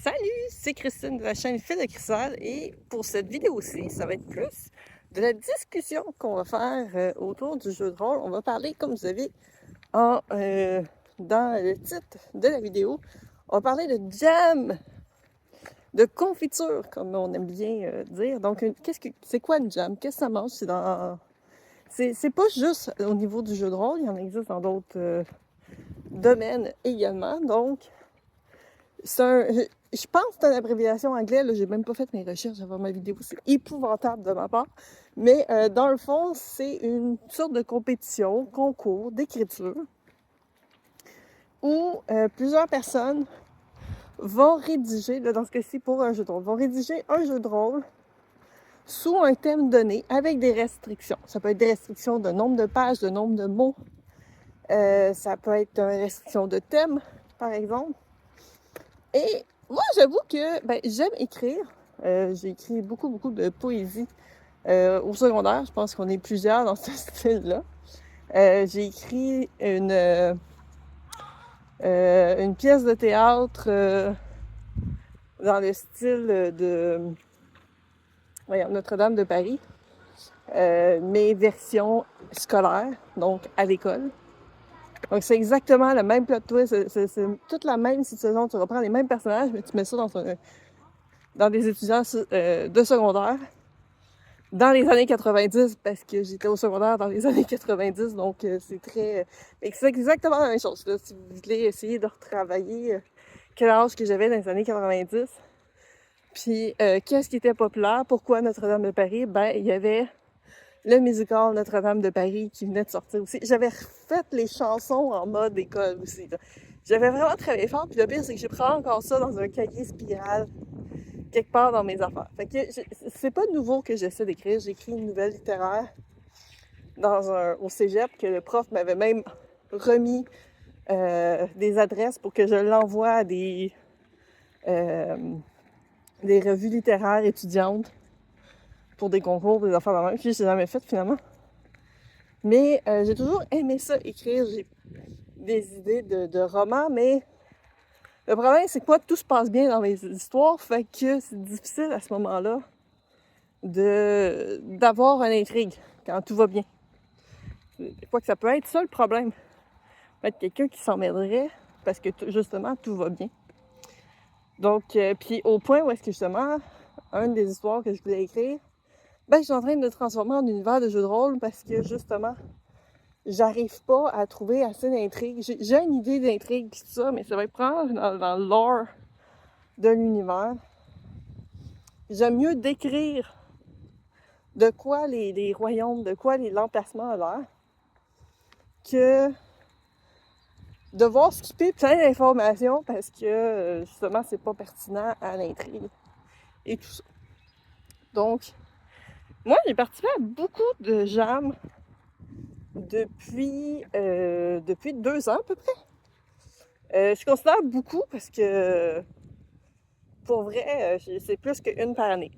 Salut, c'est Christine de la chaîne Fil de Cristal et pour cette vidéo-ci, ça va être plus de la discussion qu'on va faire autour du jeu de rôle. On va parler, comme vous avez dans le titre de la vidéo, on va parler de jam, de confiture, comme on aime bien dire. Donc, c'est quoi une jam? Qu'est-ce que ça mange? C'est pas juste au niveau du jeu de rôle, il y en existe dans d'autres domaines également. Donc, je pense que c'est une abréviation anglaise, là, j'ai même pas fait mes recherches avant ma vidéo, c'est épouvantable de ma part. Mais dans le fond, c'est une sorte de compétition, concours d'écriture, où plusieurs personnes vont rédiger, là, dans ce cas-ci pour un jeu de rôle, vont rédiger un jeu de rôle sous un thème donné avec des restrictions. Ça peut être des restrictions de nombre de pages, de nombre de mots. Ça peut être une restriction de thème, par exemple. Et moi, j'avoue que j'aime écrire. J'ai écrit beaucoup de poésie au secondaire. Je pense qu'on est plusieurs dans ce style-là. J'ai écrit une pièce de théâtre dans le style de Notre-Dame de Paris, mais version scolaire, donc à l'école. Donc, c'est exactement le même plot twist, c'est toute la même situation. Tu reprends les mêmes personnages, mais tu mets ça dans des étudiants de secondaire dans les années 90, parce que j'étais au secondaire dans les années 90, donc c'est très... c'est exactement la même chose. Là, si vous voulez essayer de retravailler quel âge que j'avais dans les années 90, puis qu'est-ce qui était populaire, pourquoi Notre-Dame de Paris, il y avait le musical Notre-Dame de Paris qui venait de sortir aussi. J'avais refait les chansons en mode école aussi, là. J'avais vraiment travaillé fort, puis le pire, c'est que j'ai pris encore ça dans un cahier spirale quelque part dans mes affaires. Fait que c'est pas nouveau que j'essaie d'écrire. J'écris une nouvelle littéraire au cégep que le prof m'avait même remis des adresses pour que je l'envoie à des revues littéraires étudiantes pour des concours, des affaires de même. Puis j'ai jamais fait finalement. Mais j'ai toujours aimé ça, écrire. J'ai des idées de romans, mais le problème, c'est que moi, tout se passe bien dans mes histoires, fait que c'est difficile à ce moment-là d'avoir une intrigue quand tout va bien. Des fois que ça peut être ça le problème. Peut-être quelqu'un qui s'emmènerait parce que justement, tout va bien. Donc, puis au point où est-ce que justement, une des histoires que je voulais écrire, je suis en train de le transformer en univers de jeu de rôle parce que justement, j'arrive pas à trouver assez d'intrigue. J'ai une idée d'intrigue pis tout ça, mais ça va être prendre dans le lore de l'univers. J'aime mieux décrire de quoi les royaumes, de quoi l'emplacement a l'air, que devoir skipper plein d'informations parce que justement c'est pas pertinent à l'intrigue et tout ça. Donc, moi j'ai participé à beaucoup de jams depuis 2 ans à peu près. Je considère beaucoup parce que pour vrai, c'est plus qu'une par année.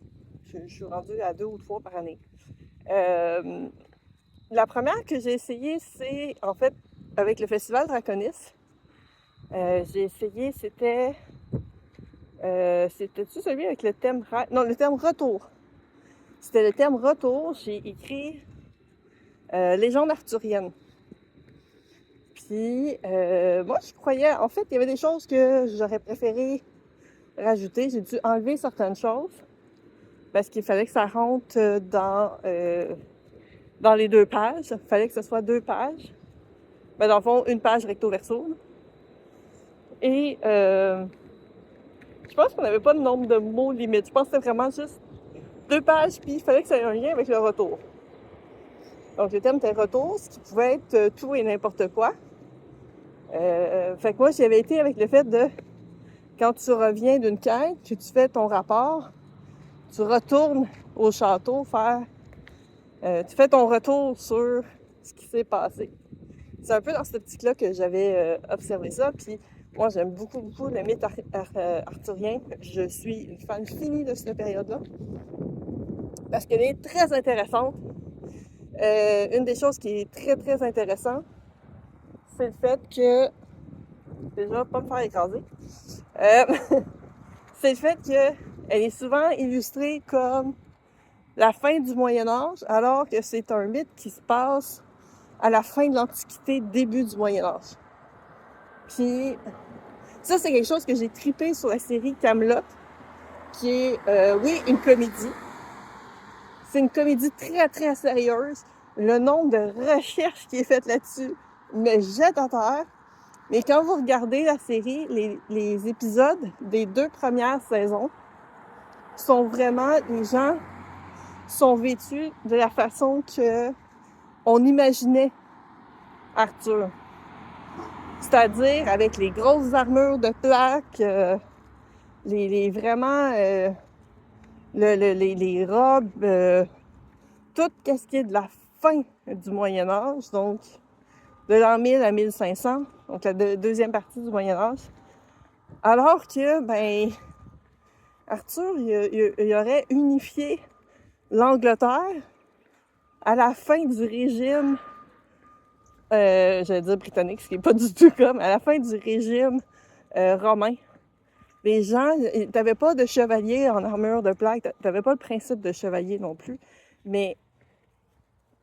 Je suis rendue à 2 ou 3 par année. La première que j'ai essayée, c'est en fait avec le festival Draconis. J'ai essayé, c'était-tu celui avec le thème... Non, le thème retour. C'était le thème retour. J'ai écrit Légende arthurienne. Puis, moi, je croyais... En fait, il y avait des choses que j'aurais préféré rajouter. J'ai dû enlever certaines choses parce qu'il fallait que ça rentre dans les 2 pages. Il fallait que ce soit 2 pages. Dans le fond, une page recto-verso. Et je pense qu'on n'avait pas de nombre de mots limite. Je pense que c'était vraiment juste 2 pages, puis il fallait que ça ait un lien avec le retour. Donc, le thème était retour, ce qui pouvait être tout et n'importe quoi. Fait que moi, j'y avais été avec le fait de, quand tu reviens d'une quête, que tu fais ton rapport, tu retournes au château tu fais ton retour sur ce qui s'est passé. C'est un peu dans cette optique-là que j'avais observé ça, puis moi, j'aime beaucoup le mythe arthurien. Je suis une fan finie de cette période-là parce qu'elle est très intéressante. Une des choses qui est très intéressante, c'est le fait que... Déjà, pas me faire écraser. c'est le fait qu'elle est souvent illustrée comme la fin du Moyen-Âge, alors que c'est un mythe qui se passe à la fin de l'Antiquité, début du Moyen-Âge. Puis ça, c'est quelque chose que j'ai trippé sur la série Kaamelott, qui est, oui, une comédie. C'est une comédie très, très sérieuse. Le nombre de recherches qui est faite là-dessus me jette à terre. Mais quand vous regardez la série, les épisodes des 2 premières saisons sont vraiment, les gens sont vêtus de la façon que on imaginait Arthur. C'est-à-dire avec les grosses armures de plaques, les vraiment les robes, tout ce qui est de la fin du Moyen-Âge, donc de l'an 1000 à 1500, donc la deuxième partie du Moyen-Âge. Alors que, ben, Arthur, il aurait unifié l'Angleterre à la fin du régime, j'allais dire britannique, ce qui n'est pas du tout comme, à la fin du régime romain. Les gens, t'avais pas de chevalier en armure de plaque, t'avais pas le principe de chevalier non plus, mais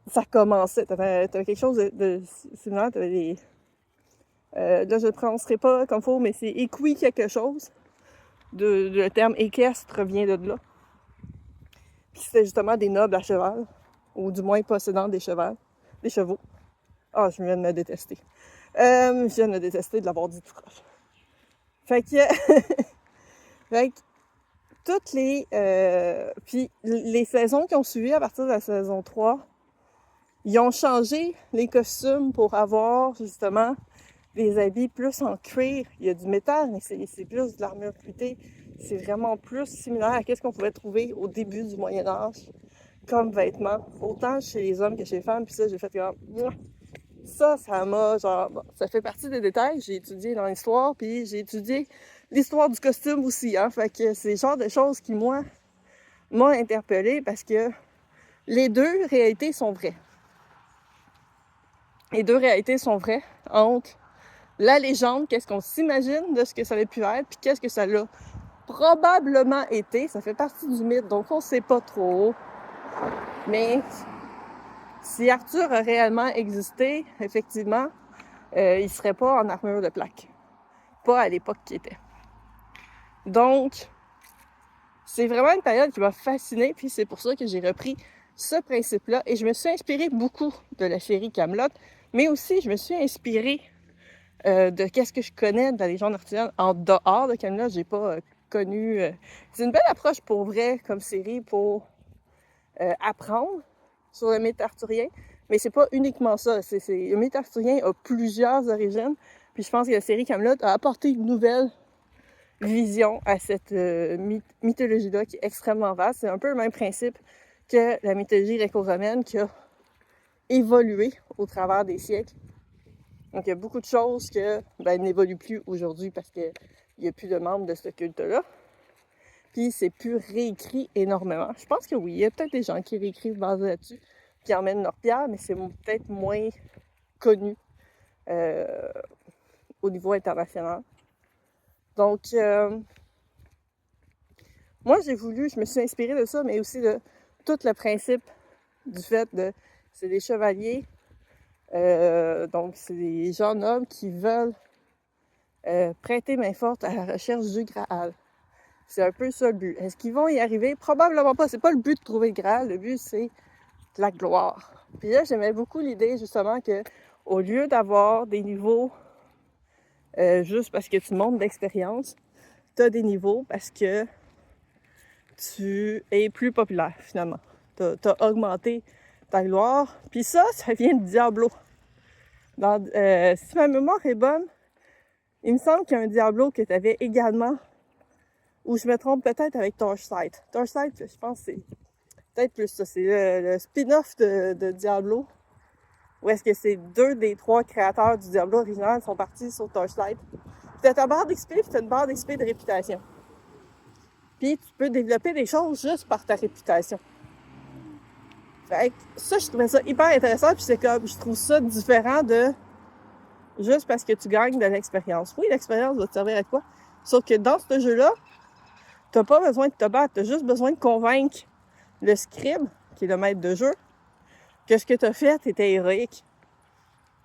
ça commençait, t'avais quelque chose de similaire, t'avais des... là, je le prononcerai pas comme faut, mais c'est équi quelque chose. Le terme équestre vient de là. Puis c'était justement des nobles à cheval, ou du moins possédant des chevaux. Ah, je viens de me détester. Je viens de me détester de l'avoir dit tout croche. Fait que... fait que toutes les... puis les saisons qui ont suivi à partir de la saison 3, ils ont changé les costumes pour avoir justement des habits plus en cuir. Il y a du métal, mais c'est plus de l'armure fruitée. C'est vraiment plus similaire à ce qu'on pouvait trouver au début du Moyen-Âge comme vêtements, autant chez les hommes que chez les femmes. Puis ça, j'ai fait comme... Ça m'a genre... Bon, ça fait partie des détails. J'ai étudié dans l'histoire, puis j'ai étudié l'histoire du costume aussi, hein. Fait que c'est le genre de choses qui, moi, m'ont interpellée parce que les deux réalités sont vraies. Les deux réalités sont vraies entre la légende, qu'est-ce qu'on s'imagine de ce que ça aurait pu être, puis qu'est-ce que ça l'a probablement été. Ça fait partie du mythe, donc on sait pas trop. Mais si Arthur a réellement existé, effectivement, il serait pas en armure de plaque. Pas à l'époque qu'il était. Donc, c'est vraiment une période qui m'a fascinée, puis c'est pour ça que j'ai repris ce principe-là. Et je me suis inspirée beaucoup de la série Kaamelott, mais aussi je me suis inspirée de qu'est-ce que je connais de la légende arthurienne en dehors de Kaamelott. J'ai pas connu... C'est une belle approche pour vrai comme série pour apprendre sur le mythe arthurien, mais c'est pas uniquement ça. Le mythe arthurien a plusieurs origines, puis je pense que la série Kaamelott a apporté une nouvelle vision à cette mythologie-là qui est extrêmement vaste. C'est un peu le même principe que la mythologie gréco-romaine qui a évolué au travers des siècles. Donc, il y a beaucoup de choses qui n'évoluent plus aujourd'hui parce qu'il n'y a plus de membres de ce culte-là. Puis, c'est plus réécrit énormément. Je pense que oui, il y a peut-être des gens qui réécrivent basé là-dessus, qui emmènent leur pierre, mais c'est peut-être moins connu au niveau international. Donc, moi, je me suis inspirée de ça, mais aussi de tout le principe du fait de... C'est des chevaliers, donc c'est des gens nobles qui veulent prêter main forte à la recherche du Graal. C'est un peu ça le but. Est-ce qu'ils vont y arriver? Probablement pas. C'est pas le but de trouver le Graal. Le but, c'est la gloire. Puis là, j'aimais beaucoup l'idée, justement, que au lieu d'avoir des niveaux juste parce que tu montes d'expérience, tu as des niveaux parce que tu es plus populaire, finalement. Tu as augmenté ta gloire. Puis ça vient de Diablo. Si ma mémoire est bonne, il me semble qu'il y a un Diablo que tu avais également, ou je me trompe peut-être avec Torchlight. Torchlight, je pense que c'est peut-être plus ça. C'est le spin-off de Diablo, où est-ce que c'est 2 des 3 créateurs du Diablo original sont partis sur Torchlight. Tu as ta barre d'XP, puis tu as une barre d'XP de réputation. Puis tu peux développer des choses juste par ta réputation. Fait que ça, je trouvais ça hyper intéressant, puis c'est comme, je trouve ça différent de juste parce que tu gagnes de l'expérience. Oui, l'expérience va te servir à quoi? Sauf que dans ce jeu-là, t'as pas besoin de te battre, t'as juste besoin de convaincre le scribe, qui est le maître de jeu, que ce que t'as fait était héroïque.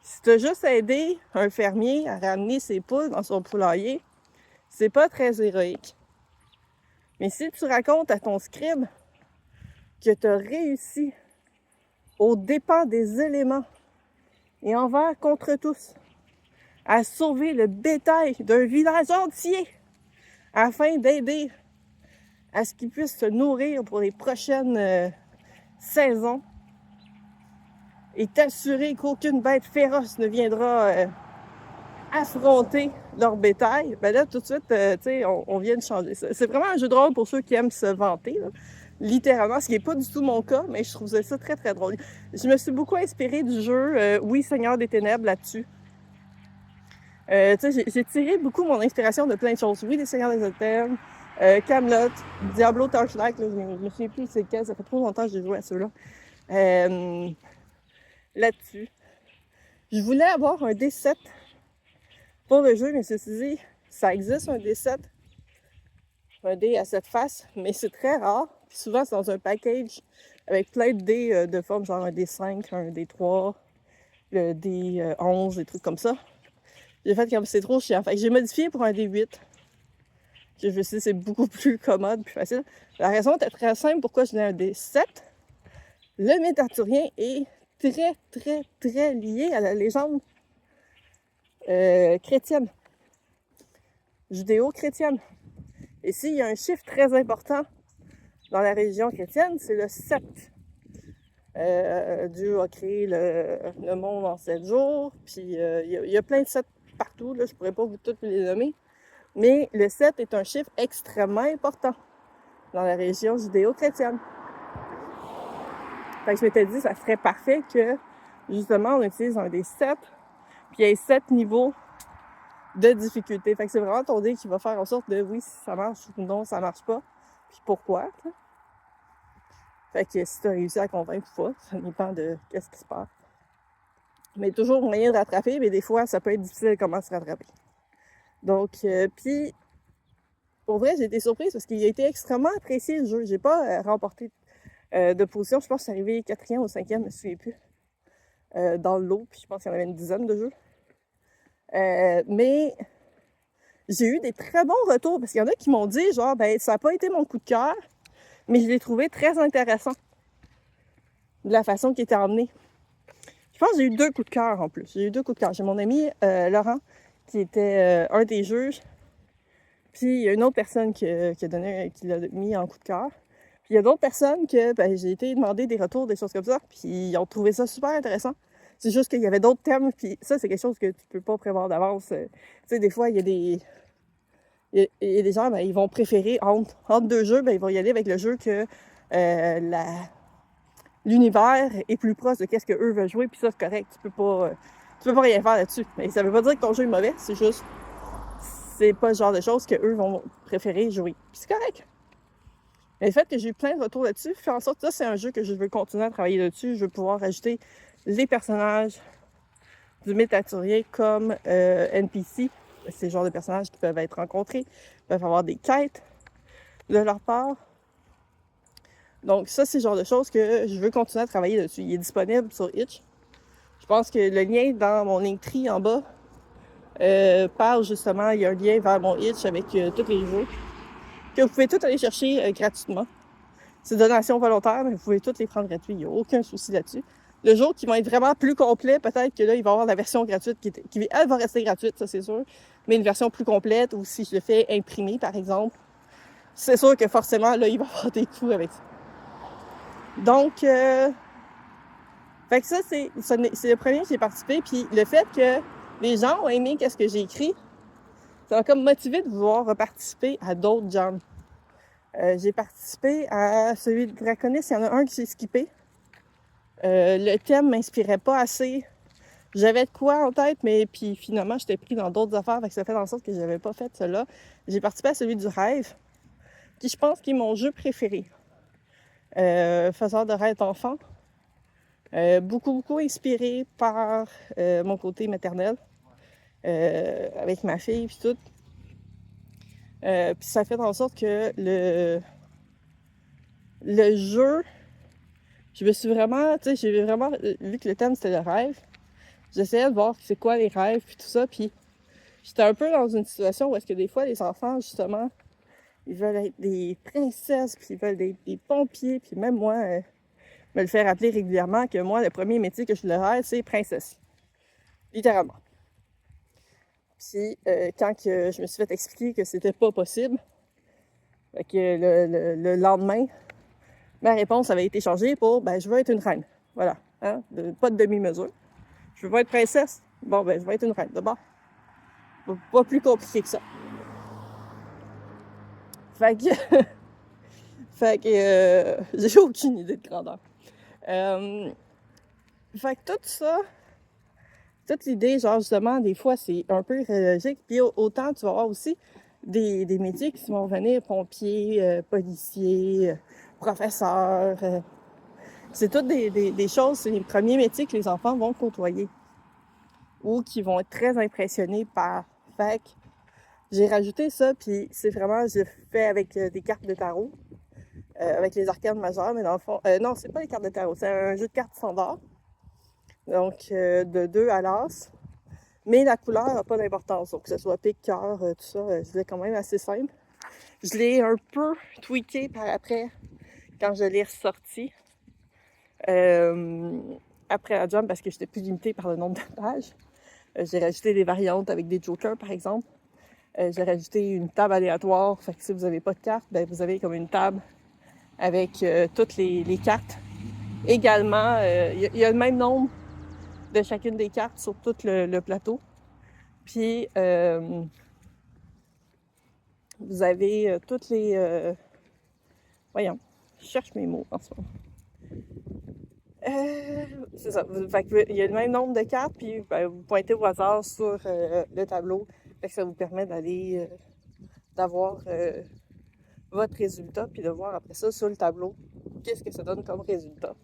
Si t'as juste aidé un fermier à ramener ses poules dans son poulailler, c'est pas très héroïque. Mais si tu racontes à ton scribe que t'as réussi aux dépens des éléments et envers contre tous à sauver le bétail d'un village entier afin d'aider à ce qu'ils puissent se nourrir pour les prochaines saisons et t'assurer qu'aucune bête féroce ne viendra affronter leur bétail, ben là, tout de suite, tu sais, on vient de changer ça. C'est vraiment un jeu de rôle pour ceux qui aiment se vanter, là. Littéralement, ce qui n'est pas du tout mon cas, mais je trouvais ça très, très drôle. Je me suis beaucoup inspirée du jeu Oui, Seigneur des Ténèbres là-dessus. Tu sais, j'ai tiré beaucoup mon inspiration de plein de choses. Oui, les Seigneurs des Ténèbres, Camelot, Diablo Torchlight, là, je me souviens plus c'est lequel, ça fait trop longtemps que j'ai joué à ceux-là. Là-dessus. Je voulais avoir un D7 pour le jeu, mais ceci dit, ça existe un D7, un dé à 7 faces, mais c'est très rare. Puis souvent, c'est dans un package avec plein de dés de forme, genre un D5, un D3, le D11, des trucs comme ça. J'ai fait comme c'est trop chiant. Fait que j'ai modifié pour un D8. Je me suis dit, c'est beaucoup plus commode, plus facile. La raison était très simple pourquoi je voulais un D7. Le mythe arthurien est très, très, très lié à la légende chrétienne, judéo-chrétienne. Et s'il y a un chiffre très important dans la religion chrétienne, c'est le 7. Dieu a créé le monde en 7 jours, puis il y a plein de 7 partout, là, je pourrais pas vous toutes les nommer, mais le 7 est un chiffre extrêmement important dans la religion judéo-chrétienne. Fait que je m'étais dit, ça serait parfait que, justement, on utilise un des 7, puis il y ait 7 niveaux de difficulté. Fait que c'est vraiment ton dé qui va faire en sorte de, oui, si ça marche ou non, ça marche pas, puis pourquoi. T'sais. Fait que si tu as réussi à convaincre ou pas, ça dépend de qu'est-ce qui se passe. Mais toujours moyen de rattraper, mais des fois, ça peut être difficile comment se rattraper. Donc, puis, pour vrai, j'ai été surprise parce qu'il a été extrêmement apprécié le jeu. J'ai pas remporté de position. Je pense que c'est arrivé 4e ou 5e, je me souviens plus, dans le lot. Puis je pense qu'il y en avait une dizaine de jeux. Mais j'ai eu des très bons retours parce qu'il y en a qui m'ont dit, genre, ben, ça n'a pas été mon coup de cœur, mais je l'ai trouvé très intéressant de la façon qu'il était emmené. Je pense que j'ai eu 2 coups de cœur en plus. J'ai eu 2 coups de cœur. J'ai mon ami Laurent, qui était un des juges. Puis il y a une autre personne qui l'a mis en coup de cœur. Puis il y a d'autres personnes que ben, j'ai été demander des retours, des choses comme ça. Puis ils ont trouvé ça super intéressant. C'est juste qu'il y avait d'autres thèmes. Puis ça, c'est quelque chose que tu peux pas prévoir d'avance. Tu sais, des fois, il y a des gens, ben, ils vont préférer entre 2 jeux, ben, ils vont y aller avec le jeu que l'univers est plus proche de qu'est-ce qu'eux veulent jouer, puis ça, c'est correct. Tu peux pas rien faire là-dessus. Mais ça veut pas dire que ton jeu est mauvais, c'est juste, c'est pas le genre de choses qu'eux vont préférer jouer. Puis c'est correct. Mais le fait que j'ai eu plein de retours là-dessus fait en sorte que ça, c'est un jeu que je veux continuer à travailler dessus. Je veux pouvoir ajouter les personnages du mythe arthurien comme NPC. C'est le genre de personnages qui peuvent être rencontrés, peuvent avoir des quêtes de leur part. Donc ça, c'est le genre de choses que je veux continuer à travailler dessus. Il est disponible sur Itch. Je pense que le lien dans mon Linktree en bas parle justement, il y a un lien vers mon Itch avec tous les jeux que vous pouvez tous aller chercher gratuitement. C'est donation volontaire, mais vous pouvez tous les prendre gratuits. Il n'y a aucun souci là-dessus. Le jour qui va être vraiment plus complet, peut-être que là, il va y avoir la version gratuite elle va rester gratuite, ça c'est sûr. Mais une version plus complète, ou si je le fais imprimer, par exemple, c'est sûr que forcément, là, il va y avoir des coûts avec ça. Donc, fait que ça, c'est le premier que j'ai participé. Puis le fait que les gens ont aimé ce que j'ai écrit, ça m'a comme motivé de vouloir reparticiper à d'autres jams. J'ai participé à celui de Draconis, il y en a un que j'ai skippé. Le thème m'inspirait pas assez. J'avais de quoi en tête, mais puis finalement, j'étais pris dans d'autres affaires, fait que ça fait en sorte que j'avais pas fait cela. J'ai participé à celui du rêve, qui je pense qui est mon jeu préféré. Faiseur de rêve enfant. Beaucoup inspiré par mon côté maternel, avec ma fille puis tout. Puis ça fait en sorte que le jeu, je me suis vraiment, tu sais, j'ai vraiment, vu que le thème c'était le rêve, j'essayais de voir c'est quoi les rêves, puis tout ça, puis j'étais un peu dans une situation où est-ce que des fois, les enfants, justement, ils veulent être des princesses, puis ils veulent être des pompiers, puis même moi, me le faire rappeler régulièrement que moi, le premier métier que je voulais faire, c'est princesse. Littéralement. Puis, quand que je me suis fait expliquer que c'était pas possible, fait que le lendemain, ma réponse avait été changée pour « ben, je veux être une reine ». Voilà, hein? Pas de demi-mesure. Je veux pas être princesse. Bon, ben, je veux être une reine, d'abord. Pas plus compliqué que ça. Fait que... j'ai aucune idée de grandeur. Fait que tout ça, toute l'idée, genre justement, des fois, c'est un peu logique. Puis autant, tu vas avoir aussi des métiers qui vont venir, pompiers, policiers, professeurs. C'est toutes des choses, c'est les premiers métiers que les enfants vont côtoyer ou qui vont être très impressionnés par. Fait que j'ai rajouté ça, puis c'est vraiment, je fais avec des cartes de tarot, avec les arcanes majeures, mais dans le fond, non, c'est pas les cartes de tarot, c'est un jeu de cartes standard, donc de 2 à l'as, mais la couleur n'a pas d'importance, donc que ce soit pique, cœur, tout ça, je l'ai quand même assez simple. Je l'ai un peu tweaké par après, quand je l'ai ressorti, après la jump, parce que j'étais plus limitée par le nombre de pages. J'ai rajouté des variantes avec des jokers, par exemple. J'ai rajouté une table aléatoire, fait que si vous n'avez pas de carte, ben vous avez comme une table avec toutes les cartes. Également, il y a le même nombre de chacune des cartes sur tout le plateau. Puis, vous avez toutes les... voyons, je cherche mes mots en ce moment. C'est ça. Fait que, il y a le même nombre de cartes, puis ben, vous pointez au hasard sur le tableau. Fait que ça vous permet d'aller... d'avoir votre résultat, puis de voir après ça sur le tableau qu'est-ce que ça donne comme résultat.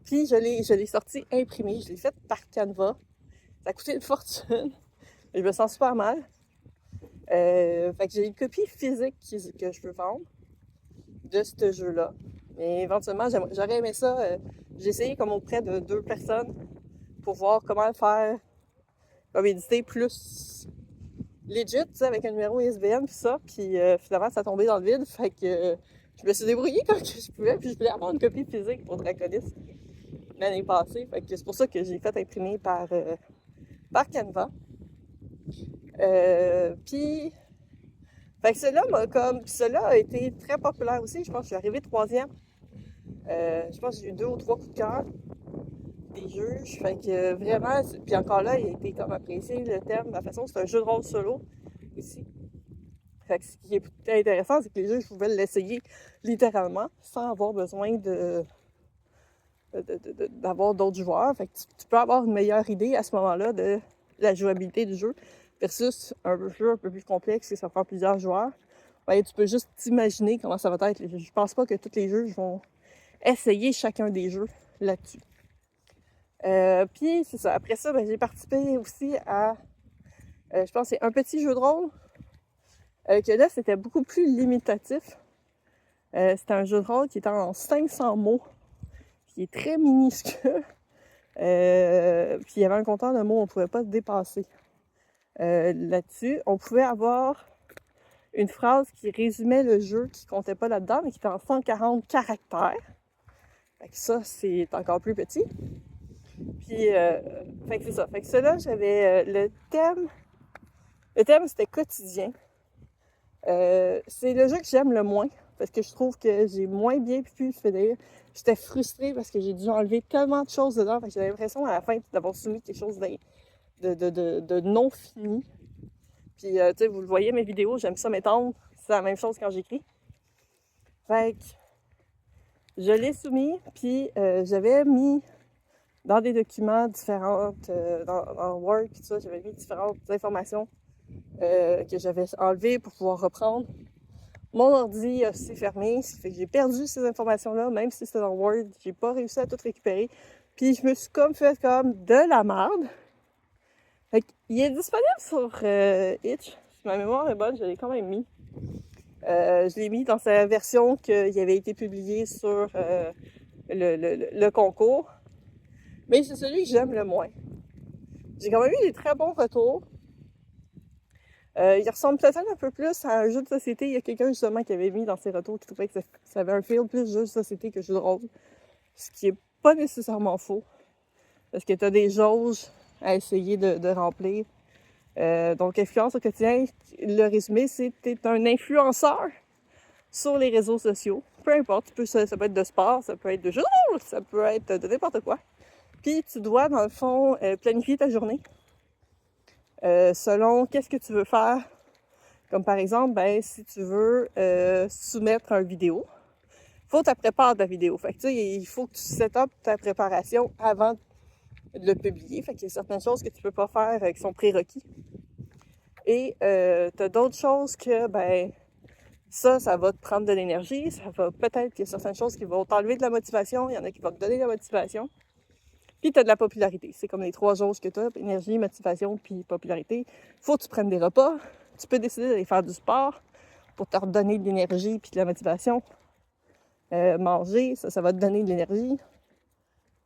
Puis je l'ai sorti imprimé, je l'ai fait par Canva. Ça a coûté une fortune. Je me sens super mal. Fait que j'ai une copie physique que je peux vendre de ce jeu-là. Mais éventuellement, j'aurais aimé ça. J'ai essayé comme auprès de 2 personnes pour voir comment le faire comme éditer plus legit, tu sais, avec un numéro ISBN puis ça. Puis finalement, ça a tombé dans le vide. Fait que je me suis débrouillée comme que je pouvais. Puis je voulais avoir une copie physique pour Draconis l'année passée. Fait que c'est pour ça que j'ai fait imprimer par Canva. Puis... Fait que cela a été très populaire aussi. Je pense que je suis arrivée 3e. Je pense que j'ai eu 2 ou 3 coups de cœur des juges. Fait que vraiment, puis encore là, il a été comme apprécié le thème, la façon, c'est un jeu de rôle solo ici. Fait que ce qui est intéressant, c'est que les juges pouvaient l'essayer littéralement sans avoir besoin d'avoir d'autres joueurs. Fait que tu peux avoir une meilleure idée à ce moment-là de la jouabilité du jeu versus un jeu un peu plus complexe et ça prend plusieurs joueurs. Ben, tu peux juste t'imaginer comment ça va être. Je pense pas que tous les juges vont essayer chacun des jeux là-dessus. Puis c'est ça. Après ça, ben, j'ai participé aussi à, je pense que c'est un petit jeu de rôle, que là, c'était beaucoup plus limitatif. C'était un jeu de rôle qui était en 500 mots, qui est très minuscule. Puis il y avait un compteur de mots, on ne pouvait pas se dépasser. Là-dessus, on pouvait avoir une phrase qui résumait le jeu, qui comptait pas là-dedans, mais qui était en 140 caractères. Fait que ça, c'est encore plus petit. Puis, fait que c'est ça. Fait que cela, j'avais le thème. Le thème, c'était quotidien. C'est le jeu que j'aime le moins, parce que je trouve que j'ai moins bien pu le finir. J'étais frustrée parce que j'ai dû enlever tellement de choses dedans. Fait que j'avais l'impression à la fin d'avoir soumis quelque chose de non fini. Puis, tu sais, vous le voyez, mes vidéos, j'aime ça m'étendre. C'est la même chose quand j'écris. Fait que je l'ai soumis, puis j'avais mis dans des documents différents, dans Word, tout ça, j'avais mis différentes informations que j'avais enlevées pour pouvoir reprendre. Mon ordi a aussi fermé, ce qui fait que j'ai perdu ces informations-là, même si c'était dans Word, j'ai pas réussi à tout récupérer. Puis je me suis comme fait comme de la merde. Fait qu'il est disponible sur Itch, si ma mémoire est bonne, je l'ai quand même mis. Je l'ai mis dans sa version qui avait été publiée sur le concours. Mais c'est celui que j'aime le moins. J'ai quand même eu des très bons retours. Il ressemble peut-être un peu plus à un jeu de société. Il y a quelqu'un justement qui avait mis dans ses retours qui trouvait que ça avait un feel plus jeu de société que jeu de rôle. Ce qui est pas nécessairement faux. Parce que tu as des jauges à essayer de remplir. Donc, influence au quotidien, le résumé, c'est que tu es un influenceur sur les réseaux sociaux. Peu importe, ça peut être de sport, ça peut être de jeu de rôle, ça peut être de n'importe quoi. Puis tu dois, dans le fond, planifier ta journée selon qu'est-ce que tu veux faire. Comme par exemple, si tu veux soumettre une vidéo, faut que tu prépares ta vidéo. Fait que tu sais, il faut que tu set up ta préparation avant de le publier. Fait qu'il y a certaines choses que tu peux pas faire qui sont prérequis. Et tu as d'autres choses que, ça va te prendre de l'énergie. Ça va peut-être qu'il y a certaines choses qui vont t'enlever de la motivation. Il y en a qui vont te donner de la motivation. Puis tu as de la popularité. C'est comme les 3 jauges que tu as, énergie, motivation, puis popularité. Faut que tu prennes des repas. Tu peux décider d'aller faire du sport pour te redonner de l'énergie puis de la motivation. Manger, ça va te donner de l'énergie.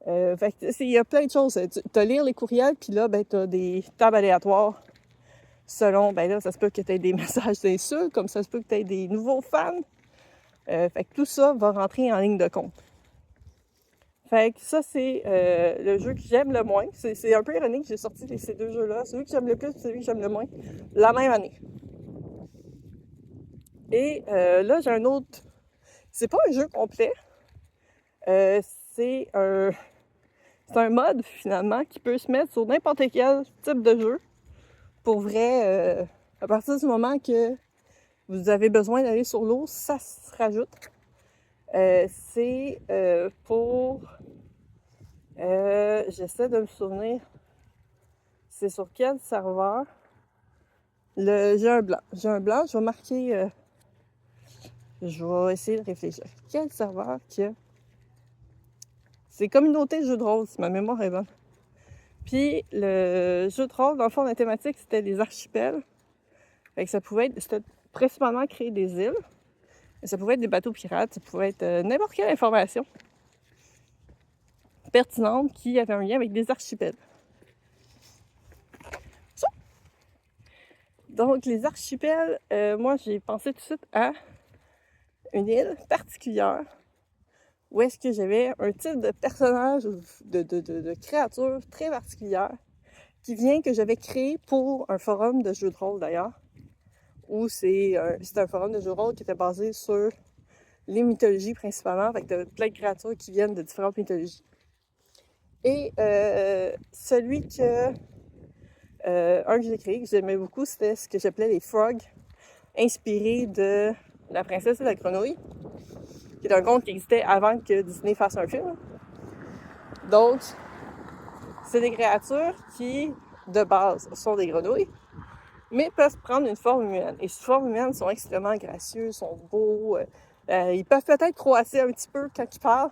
Fait que, il y a plein de choses. Tu as lire les courriels, puis là, tu as des tables aléatoires selon, là, ça se peut que tu aies des messages d'insultes, comme ça se peut que tu aies des nouveaux fans. Fait que tout ça va rentrer en ligne de compte. Fait que ça, c'est le jeu que j'aime le moins. C'est un peu ironique que j'ai sorti ces 2 jeux-là. Celui que j'aime le plus et celui que j'aime le moins, la même année. Et là, j'ai un autre... C'est pas un jeu complet. C'est un mode, finalement, qui peut se mettre sur n'importe quel type de jeu. Pour vrai, à partir du moment que vous avez besoin d'aller sur l'eau, ça se rajoute. C'est pour... j'essaie de me souvenir. C'est sur quel serveur? J'ai un blanc. Je vais marquer... je vais essayer de réfléchir. Quel serveur qu'il y a? C'est communauté de jeux de rôle, si ma mémoire est bonne. Puis le jeu de rôle, dans le fond, la thématique, c'était les archipels. Fait que c'était principalement créer des îles. Ça pouvait être des bateaux pirates, ça pouvait être n'importe quelle information pertinente qui avait un lien avec des archipels. Ça. Donc, les archipels, moi, j'ai pensé tout de suite à une île particulière où est-ce que j'avais un type de personnage, de créature très particulière que j'avais créé pour un forum de jeux de rôle d'ailleurs, où c'est un forum de jeux de rôle qui était basé sur les mythologies principalement, avec plein de créatures qui viennent de différentes mythologies. Et celui que j'ai créé, que j'aimais beaucoup, c'était ce que j'appelais les frogs, inspiré de La princesse et la grenouille, qui est un conte qui existait avant que Disney fasse un film. Donc, c'est des créatures qui, de base, sont des grenouilles, mais peuvent prendre une forme humaine. Et ces formes humaines sont extrêmement gracieux, sont beaux. Ils peuvent peut-être croasser un petit peu quand ils parlent,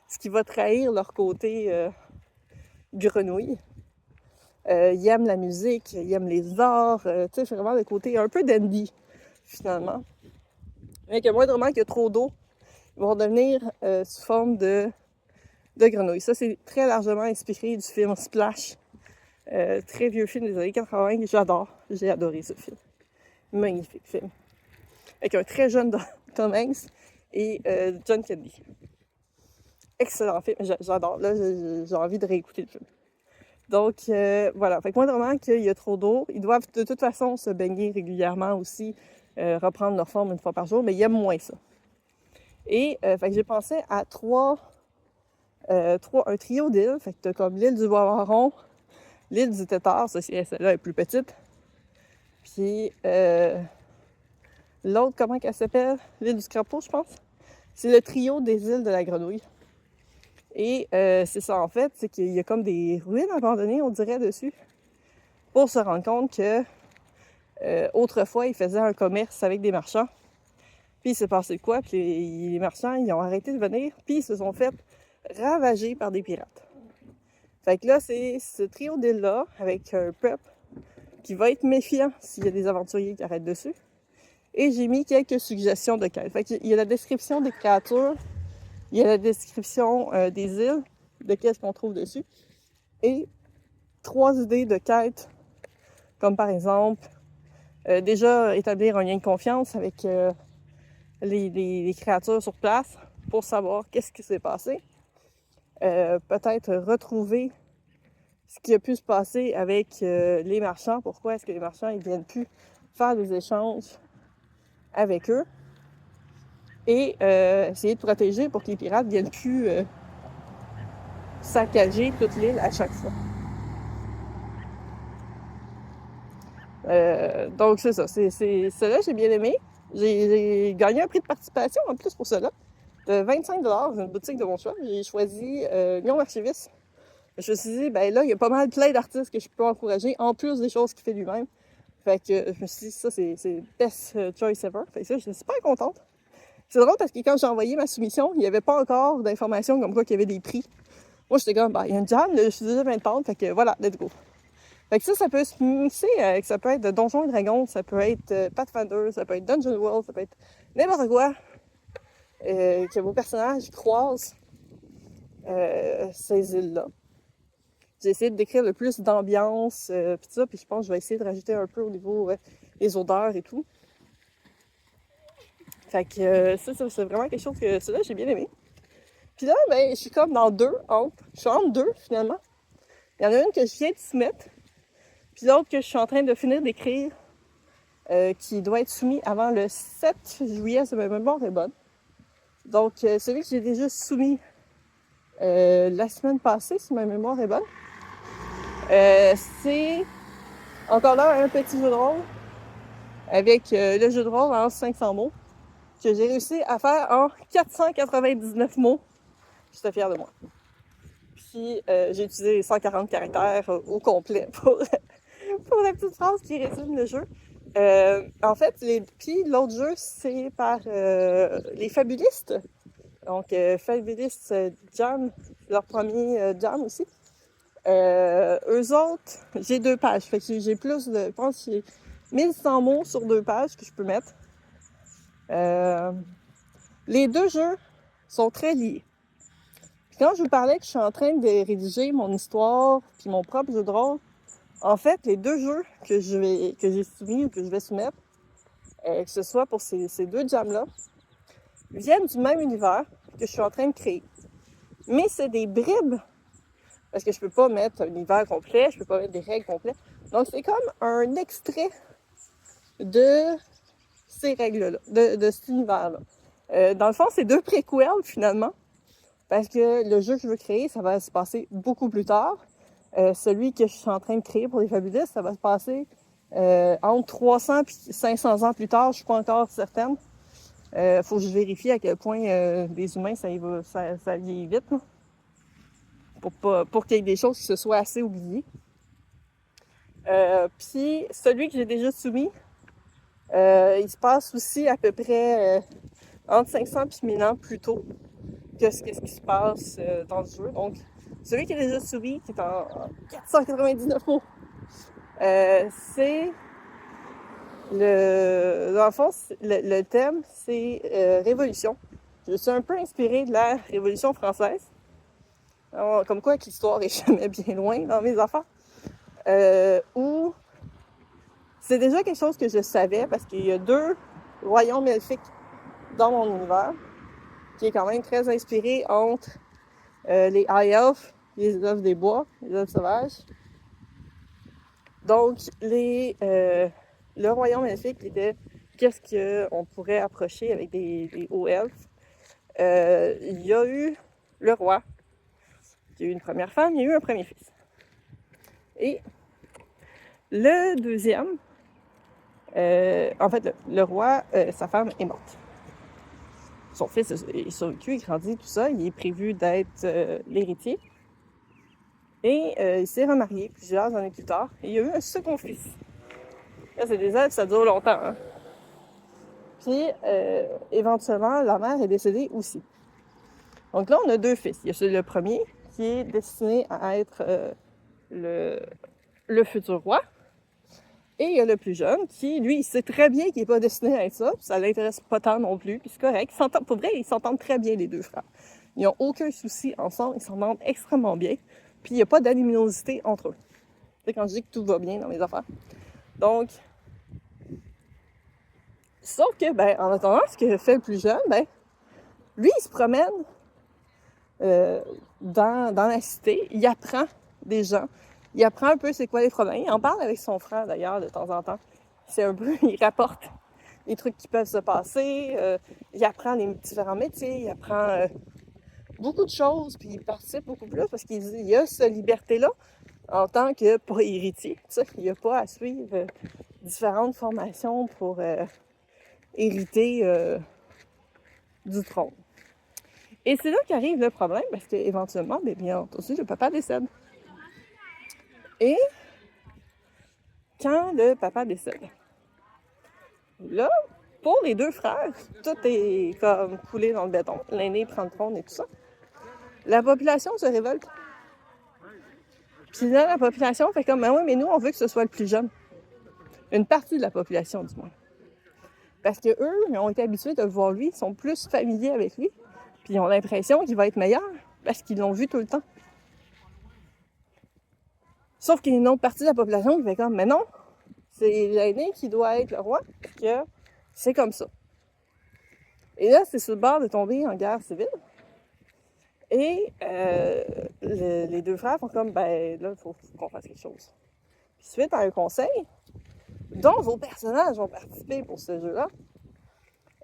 ce qui va trahir leur côté grenouille. Ils aiment la musique, ils aiment les arts, tu sais, c'est vraiment le côté un peu dandy, finalement. Mais que moindrement qu'il y a trop d'eau, ils vont devenir sous forme de grenouille. Ça, c'est très largement inspiré du film Splash. Très vieux film des années 80 que j'adore. J'ai adoré ce film. Magnifique film. Avec un très jeune Tom Hanks et John Candy. Excellent film. J'adore. Là, j'ai envie de réécouter le film. Donc, voilà. Fait que moindrement qu'il y a trop d'eau, ils doivent de toute façon se baigner régulièrement aussi, reprendre leur forme 1 fois par jour, mais ils aiment moins ça. Et fait que j'ai pensé à un trio d'îles. Fait que t'as comme l'île du Bois-Marron, l'île du Tétard, celle-là est plus petite. Puis l'autre, comment qu'elle s'appelle? L'île du Crapaud, je pense. C'est le trio des îles de la Grenouille. Et c'est ça, en fait, c'est qu'il y a comme des ruines abandonnées, on dirait, dessus, pour se rendre compte que autrefois, ils faisaient un commerce avec des marchands. Puis il s'est passé quoi? Puis les marchands, ils ont arrêté de venir, puis ils se sont fait ravager par des pirates. Fait que là, c'est ce trio d'îles-là, avec un peuple qui va être méfiant s'il y a des aventuriers qui arrêtent dessus. Et j'ai mis quelques suggestions de quêtes. Fait qu'il y a la description des créatures, il y a la description des îles, de qu'est-ce qu'on trouve dessus, et 3 idées de quêtes, comme par exemple, déjà établir un lien de confiance avec les créatures sur place pour savoir qu'est-ce qui s'est passé. Peut-être retrouver ce qui a pu se passer avec les marchands. Pourquoi est-ce que les marchands ils viennent plus faire des échanges avec eux? Et essayer de protéger pour que les pirates ne viennent plus saccager toute l'île à chaque fois. Donc c'est ça, cela j'ai bien aimé. J'ai gagné un prix de participation en plus pour cela, de 25$ dans une boutique de mon choix. J'ai choisi Lyon Archiviste. Je me suis dit, ben là, il y a pas mal plein d'artistes que je peux encourager, en plus des choses qu'il fait lui-même. Fait que je me suis dit, ça, c'est best choice ever. Fait que ça, je suis super contente. C'est drôle parce que quand j'ai envoyé ma soumission, il n'y avait pas encore d'informations comme quoi qu'il y avait des prix. Moi, j'étais comme, ben, il y a une jam, je suis déjà 20$, fait que voilà, let's go. Fait que ça peut se mixer avec, ça peut être Donjons et Dragons, ça peut être Pathfinder, ça peut être Dungeon World, ça peut être n'importe quoi que vos personnages croisent ces îles-là. J'ai essayé de décrire le plus d'ambiance, pis ça, puis je pense que je vais essayer de rajouter un peu au niveau des odeurs et tout. Fait que ça, c'est vraiment quelque chose que ça, là, j'ai bien aimé. Puis là, ben, je suis comme dans je suis entre deux, finalement. Il y en a une que je viens de soumettre, puis l'autre que je suis en train de finir d'écrire, qui doit être soumis avant le 7 juillet, si ma mémoire est bonne. Donc, celui que j'ai déjà soumis la semaine passée, si ma mémoire est bonne, c'est encore là un petit jeu de rôle avec le jeu de rôle en 500 mots que j'ai réussi à faire en 499 mots. Je suis fière de moi. Puis j'ai utilisé les 140 caractères au complet pour la petite phrase qui résume le jeu. En fait, puis l'autre jeu, c'est par les Fabulistes. Donc, Fabulistes Jam, leur premier Jam aussi. Eux autres, j'ai 2 pages. Fait que j'ai plus de... Je pense que j'ai 1100 mots sur 2 pages que je peux mettre. Les 2 jeux sont très liés. Puis quand je vous parlais que je suis en train de rédiger mon histoire puis mon propre jeu de rôle, en fait, les 2 jeux que j'ai soumis ou que je vais soumettre, que ce soit pour ces 2 jams-là, viennent du même univers que je suis en train de créer. Mais c'est des bribes, parce que je peux pas mettre un univers complet, je peux pas mettre des règles complètes. Donc c'est comme un extrait de ces règles-là, de cet univers-là. Dans le fond, c'est 2 préquels finalement, parce que le jeu que je veux créer, ça va se passer beaucoup plus tard. Celui que je suis en train de créer pour les Fabulistes, ça va se passer entre 300 et 500 ans plus tard, je suis pas encore certaine. Faut que je vérifie à quel point les humains, ça vieillit vite, là, pour qu'il y ait des choses qui se soient assez oubliées. Puis celui que j'ai déjà soumis, il se passe aussi à peu près entre 500 et 1000 ans plus tôt que ce qui se passe dans le jeu. Donc, celui qui est déjà soumis, qui est en 499 mots, c'est dans le fond, le thème, c'est Révolution. Je suis un peu inspirée de la Révolution française. Alors, comme quoi que l'histoire est jamais bien loin dans mes affaires. Où c'est déjà quelque chose que je savais parce qu'il y a 2 royaumes elfiques dans mon univers qui est quand même très inspiré entre les High Elves, les elfes des bois, les elfes sauvages. Donc, le royaume elfique était qu'est-ce qu'on pourrait approcher avec des hauts elfes. Il y a eu le roi, il y a eu une première femme, il y a eu un premier fils. Et le deuxième, en fait, le roi, sa femme est morte. Son fils est survécu, il grandit, tout ça. Il est prévu d'être l'héritier. Et il s'est remarié plusieurs années plus tard. Et il y a eu un second fils. Là, c'est des elfes, ça dure longtemps. Hein? Puis, éventuellement, la mère est décédée aussi. Donc là, on a 2 fils. Il y a le premier qui est destiné à être le futur roi. Et il y a le plus jeune qui, lui, il sait très bien qu'il n'est pas destiné à être ça, puis ça l'intéresse pas tant non plus, puis c'est correct. Pour vrai, ils s'entendent très bien, les deux frères. Ils n'ont aucun souci ensemble, ils s'entendent extrêmement bien, puis il n'y a pas d'animosité entre eux. C'est quand je dis que tout va bien dans mes affaires. Donc, sauf que, ben, en attendant, ce que fait le plus jeune, ben, lui, il se promène dans la cité, il apprend des gens, il apprend un peu c'est quoi les problèmes. Il en parle avec son frère, d'ailleurs, de temps en temps. C'est un peu, il rapporte les trucs qui peuvent se passer, il apprend les différents métiers, il apprend beaucoup de choses, puis il participe beaucoup plus parce qu'il a cette liberté-là en tant que pas héritier. Il n'a pas à suivre différentes formations pour hériter du trône. Et c'est là qu'arrive le problème, parce qu'éventuellement, bien entendu, le papa décède. Et quand le papa décède, là, pour les deux frères, tout est comme coulé dans le béton. L'aîné prend le trône et tout ça. La population se révolte. Puis là, la population fait comme, ben oui, mais nous, on veut que ce soit le plus jeune. Une partie de la population, du moins. Parce que eux, ils ont été habitués de le voir lui, ils sont plus familiers avec lui, puis ils ont l'impression qu'il va être meilleur, parce qu'ils l'ont vu tout le temps. Sauf qu'il y a une autre partie de la population qui fait comme, mais non, c'est l'aîné qui doit être le roi, puis que c'est comme ça. Et là, c'est sur le bord de tomber en guerre civile. Et les deux frères font comme, ben là, il faut qu'on fasse quelque chose. Puis suite à un conseil, dont vos personnages vont participer pour ce jeu-là,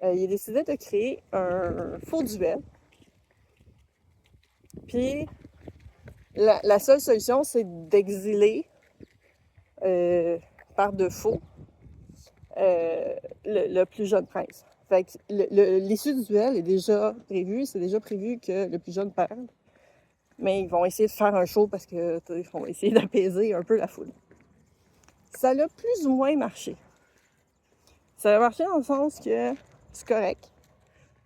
il a décidé de créer un faux duel. Puis la seule solution, c'est d'exiler par défaut le plus jeune prince. Fait que l'issue du duel est déjà prévue, c'est déjà prévu que le plus jeune perde. Mais ils vont essayer de faire un show parce que ils vont essayer d'apaiser un peu la foule. Ça a plus ou moins marché. Ça a marché dans le sens que c'est correct.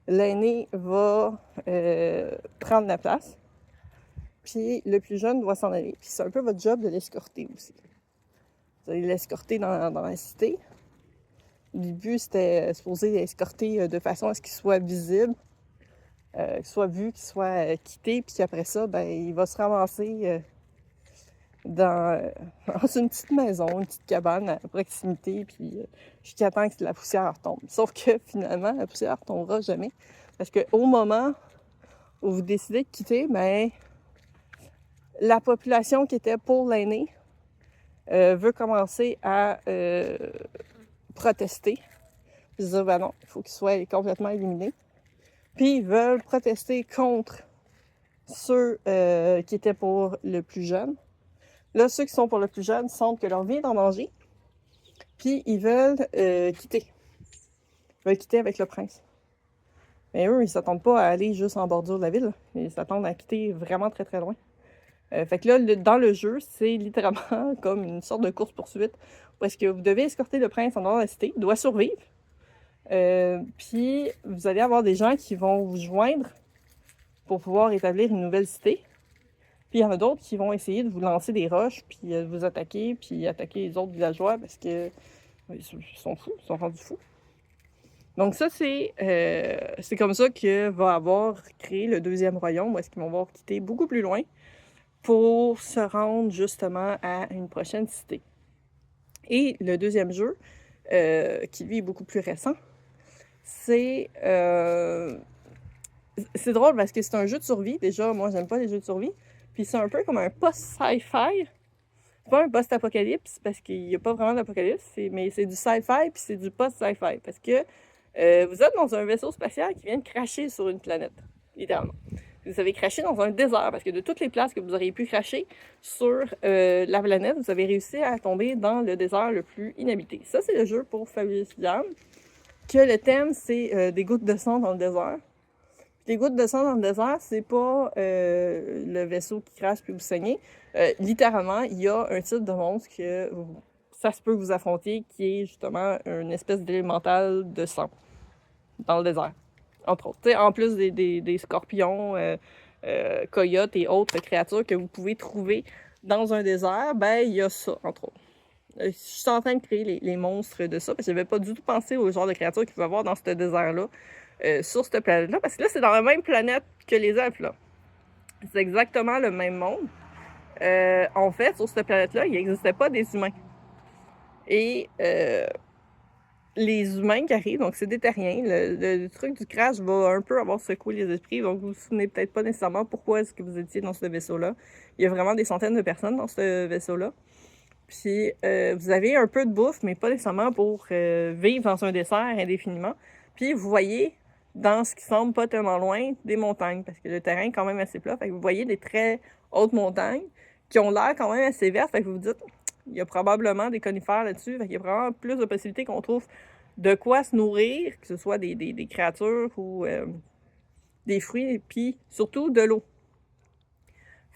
L'aîné va prendre la place. Puis le plus jeune doit s'en aller. Puis c'est un peu votre job de l'escorter aussi. Vous allez l'escorter dans la cité. Au début, c'était supposé l'escorter de façon à ce qu'il soit visible, qu'il soit vu, qu'il soit quitté, puis qu'après ça, ben, il va se ramasser dans une petite maison, une petite cabane à proximité, puis jusqu'à temps que la poussière tombe. Sauf que finalement, la poussière ne tombera jamais. Parce qu'au moment où vous décidez de quitter, ben, la population qui était pour l'aîné veut commencer à protester. Puis dire, ben non, il faut qu'il soit complètement éliminé. Puis ils veulent protester contre ceux qui étaient pour le plus jeune. Là, ceux qui sont pour le plus jeune sentent que leur vie est en danger. Puis ils veulent quitter. Ils veulent quitter avec le prince. Mais eux, ils s'attendent pas à aller juste en bordure de la ville. Ils s'attendent à quitter vraiment très très loin. Fait que là, dans le jeu, c'est littéralement comme une sorte de course-poursuite. Parce que vous devez escorter le prince en dehors de la cité. Il doit survivre. Puis vous allez avoir des gens qui vont vous joindre pour pouvoir établir une nouvelle cité. Puis il y en a d'autres qui vont essayer de vous lancer des roches, puis de vous attaquer, puis attaquer les autres villageois parce que ils sont fous, ils sont rendus fous. Donc ça, c'est comme ça que va avoir créé le deuxième royaume, où est-ce qu'ils vont avoir quitté beaucoup plus loin pour se rendre justement à une prochaine cité. Et le deuxième jeu, qui lui est beaucoup plus récent, c'est drôle parce que c'est un jeu de survie. Déjà, moi, j'aime pas les jeux de survie. Puis c'est un peu comme un post-sci-fi. C'est pas un post-apocalypse parce qu'il n'y a pas vraiment d'apocalypse, mais c'est du sci-fi puis c'est du post-sci-fi. Parce que vous êtes dans un vaisseau spatial qui vient de cracher sur une planète, littéralement. Vous avez craché dans un désert parce que de toutes les places que vous auriez pu cracher sur la planète, vous avez réussi à tomber dans le désert le plus inhabité. Ça, c'est le jeu pour Fabulous Diam. Que le thème, c'est des gouttes de sang dans le désert. Les gouttes de sang dans le désert, c'est pas le vaisseau qui crache puis vous saignez. Littéralement, il y a un type de monstre que ça se peut que vous affrontiez qui est justement une espèce d'élémental de sang dans le désert, entre autres. T'sais, en plus des scorpions, coyotes et autres créatures que vous pouvez trouver dans un désert, ben il y a ça, entre autres. Je suis en train de créer les monstres de ça, parce que j'avais pas du tout pensé au genre de créatures qu'il va y avoir dans ce désert-là, sur cette planète-là, parce que là, c'est dans la même planète que les elfes, là. C'est exactement le même monde. En fait, sur cette planète-là, il n'existait pas des humains. Et les humains qui arrivent, donc c'est des terriens, le truc du crash va un peu avoir secoué les esprits, donc vous vous souvenez peut-être pas nécessairement pourquoi est-ce que vous étiez dans ce vaisseau-là. Il y a vraiment des centaines de personnes dans ce vaisseau-là. Puis vous avez un peu de bouffe, mais pas nécessairement pour vivre dans un dessert indéfiniment. Puis vous voyez, dans ce qui semble pas tellement loin, des montagnes, parce que le terrain est quand même assez plat. Fait que vous voyez des très hautes montagnes qui ont l'air quand même assez vertes. Fait que vous vous dites, il y a probablement des conifères là-dessus. Fait qu'il y a vraiment plus de possibilités qu'on trouve de quoi se nourrir, que ce soit des créatures ou des fruits, puis surtout de l'eau.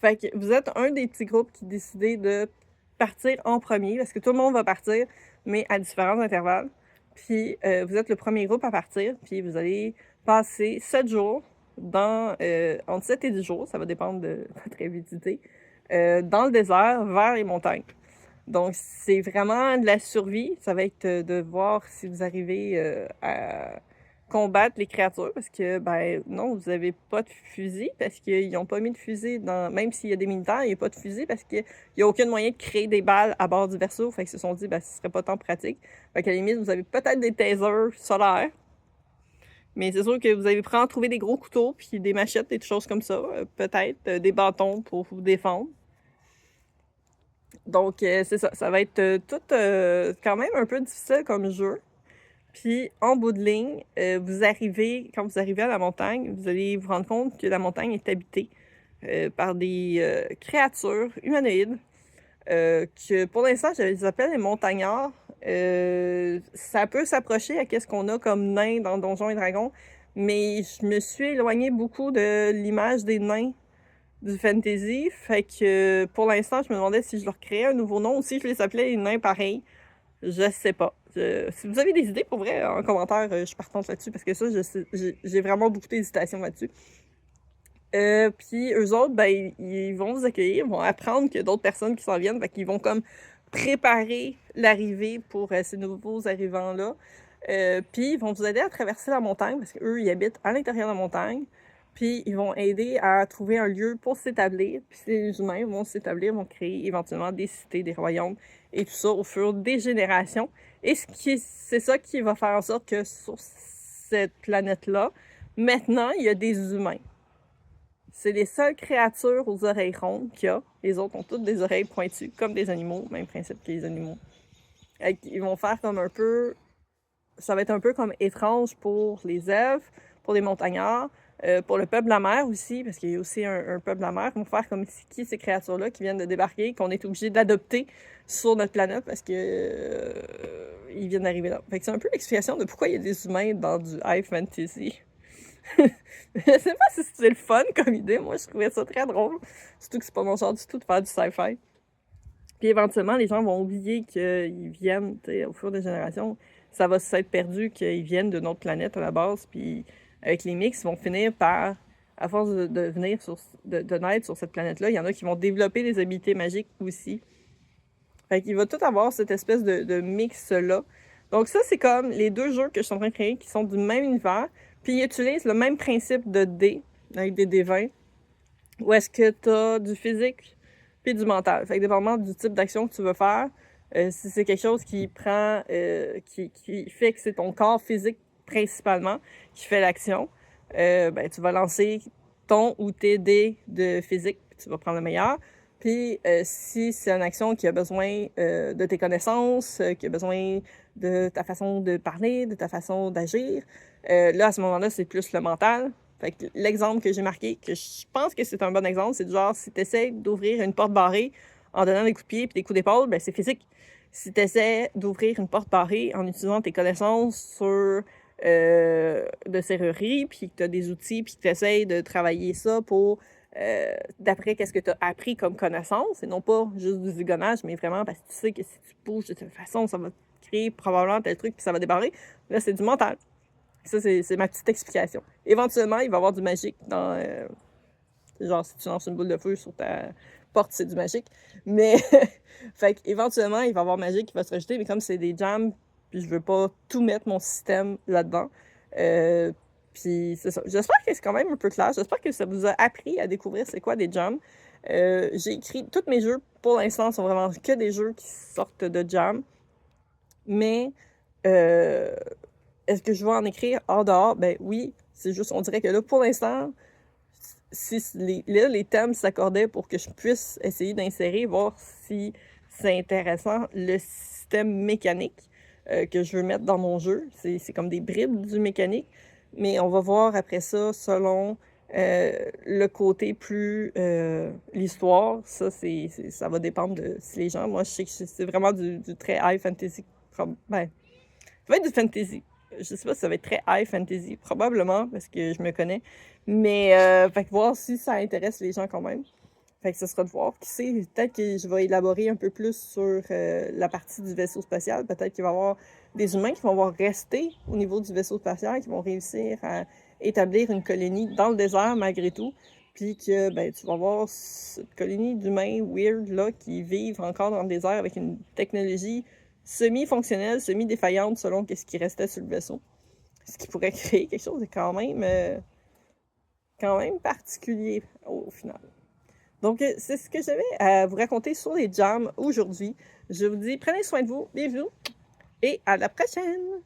Fait que vous êtes un des petits groupes qui décidez de partir en premier, parce que tout le monde va partir, mais à différents intervalles. Puis vous êtes le premier groupe à partir, puis vous allez passer 7 jours, entre 7 et 10 jours, ça va dépendre de votre avidité, dans le désert, vers les montagnes. Donc, c'est vraiment de la survie. Ça va être de voir si vous arrivez à combattre les créatures, parce que, ben non, vous n'avez pas de fusil, parce qu'ils n'ont pas mis de fusil dans... Même s'il y a des militaires, il n'y a pas de fusil, parce qu'il n'y a aucun moyen de créer des balles à bord du vaisseau. Fait qu'ils se sont dit, ben, ce serait pas tant pratique. Fait qu'à la limite, vous avez peut-être des tasers solaires, mais c'est sûr que vous allez prendre trouver des gros couteaux, puis des machettes, des choses comme ça. Peut-être des bâtons pour vous défendre. Donc, c'est ça. Ça va être tout quand même un peu difficile comme jeu. Puis, en bout de ligne, quand vous arrivez à la montagne, vous allez vous rendre compte que la montagne est habitée par des créatures humanoïdes que, pour l'instant, je les appelle les montagnards. Ça peut s'approcher à ce qu'on a comme nains dans Donjons et Dragons, mais je me suis éloignée beaucoup de l'image des nains du fantasy. Fait que pour l'instant, je me demandais si je leur créais un nouveau nom ou si je les appelais les nains pareils. Je sais pas. Si vous avez des idées, pour vrai, en commentaire, je suis partante là-dessus parce que ça, j'ai vraiment beaucoup d'hésitation là-dessus. Puis eux autres, ben, ils vont vous accueillir, ils vont apprendre qu'il y a d'autres personnes qui s'en viennent, fait qu'ils vont comme préparer l'arrivée pour ces nouveaux arrivants-là. Puis ils vont vous aider à traverser la montagne parce qu'eux, ils habitent à l'intérieur de la montagne. Puis ils vont aider à trouver un lieu pour s'établir. Puis les humains vont s'établir, vont créer éventuellement des cités, des royaumes et tout ça au fur des générations. Et c'est ça qui va faire en sorte que sur cette planète-là, maintenant, il y a des humains. C'est les seules créatures aux oreilles rondes qu'il y a. Les autres ont toutes des oreilles pointues, comme des animaux, même principe que les animaux. Ils vont faire comme un peu... Ça va être un peu comme étrange pour les elfes, pour les montagnards, pour le peuple de la mer aussi, parce qu'il y a aussi un peuple de la mer. Ils vont faire comme qui ces créatures-là qui viennent de débarquer, qu'on est obligé d'adopter sur notre planète parce que ils viennent d'arriver là. Fait que c'est un peu l'explication de pourquoi il y a des humains dans du high fantasy. Je sais pas si c'était le fun comme idée. Moi, je trouvais ça très drôle. Surtout que c'est pas mon genre du tout de faire du sci-fi. Puis éventuellement, les gens vont oublier qu'ils viennent, au fur des générations. Ça va s'être perdu qu'ils viennent d'une autre planète à la base. Puis avec les mix, ils vont finir par, à force de venir de naître sur cette planète-là, il y en a qui vont développer des habilités magiques aussi. Fait qu'il va tout avoir cette espèce de mix-là. Donc ça, c'est comme les deux jeux que je suis en train de créer qui sont du même univers. Puis ils utilisent le même principe de dés, avec des dés 20, où est-ce que tu as du physique puis du mental. Fait que dépendamment du type d'action que tu veux faire, si c'est quelque chose qui prend, qui fait que c'est ton corps physique principalement qui fait l'action, ben tu vas lancer ton ou tes dés de physique, puis tu vas prendre le meilleur. Puis si c'est une action qui a besoin de tes connaissances, qui a besoin de ta façon de parler, de ta façon d'agir, là, à ce moment-là, c'est plus le mental. Fait que l'exemple que j'ai marqué, que je pense que c'est un bon exemple, c'est du genre, si tu essaies d'ouvrir une porte barrée en donnant des coups de pied et des coups d'épaule, ben c'est physique. Si tu essaies d'ouvrir une porte barrée en utilisant tes connaissances sur de serrurerie, puis que tu as des outils, puis que tu essaies de travailler ça pour d'après qu'est-ce que tu as appris comme connaissance, et non pas juste du zigonnage, mais vraiment parce que tu sais que si tu bouges de cette façon, ça va créer probablement tel truc, puis ça va débarrer. Là, c'est du mental. Ça, c'est ma petite explication. Éventuellement, il va y avoir du magique dans... genre, si tu lances une boule de feu sur ta porte, c'est du magique. Mais, fait qu'éventuellement, il va y avoir magique qui va se rajouter, mais comme c'est des jams, puis je veux pas tout mettre mon système là-dedans. Puis c'est ça. J'espère que c'est quand même un peu clair. J'espère que ça vous a appris à découvrir c'est quoi des jams. J'ai écrit tous mes jeux, pour l'instant, sont vraiment que des jeux qui sortent de jam. Mais est-ce que je vais en écrire hors dehors? Ben oui, c'est juste, on dirait que là, pour l'instant, si les thèmes s'accordaient pour que je puisse essayer d'insérer, voir si c'est intéressant, le système mécanique que je veux mettre dans mon jeu. C'est comme des bribes du mécanique, mais on va voir après ça selon le côté plus l'histoire. Ça, ça va dépendre de si les gens... Moi, je sais que c'est vraiment du très high fantasy. Ben, ça va être du fantasy. Je sais pas si ça va être très high fantasy, probablement, parce que je me connais. Mais, fait que voir si ça intéresse les gens quand même. Fait que ce sera de voir. Qui sait, peut-être que je vais élaborer un peu plus sur la partie du vaisseau spatial. Peut-être qu'il va y avoir des humains qui vont avoir resté au niveau du vaisseau spatial, qui vont réussir à établir une colonie dans le désert malgré tout. Puis que, ben, tu vas voir cette colonie d'humains weird, là, qui vivent encore dans le désert avec une technologie semi-fonctionnelle, semi-défaillante selon ce qui restait sur le vaisseau. Ce qui pourrait créer quelque chose de quand même particulier au final. Donc, c'est ce que j'avais à vous raconter sur les jams aujourd'hui. Je vous dis, prenez soin de vous, bienvenue et à la prochaine!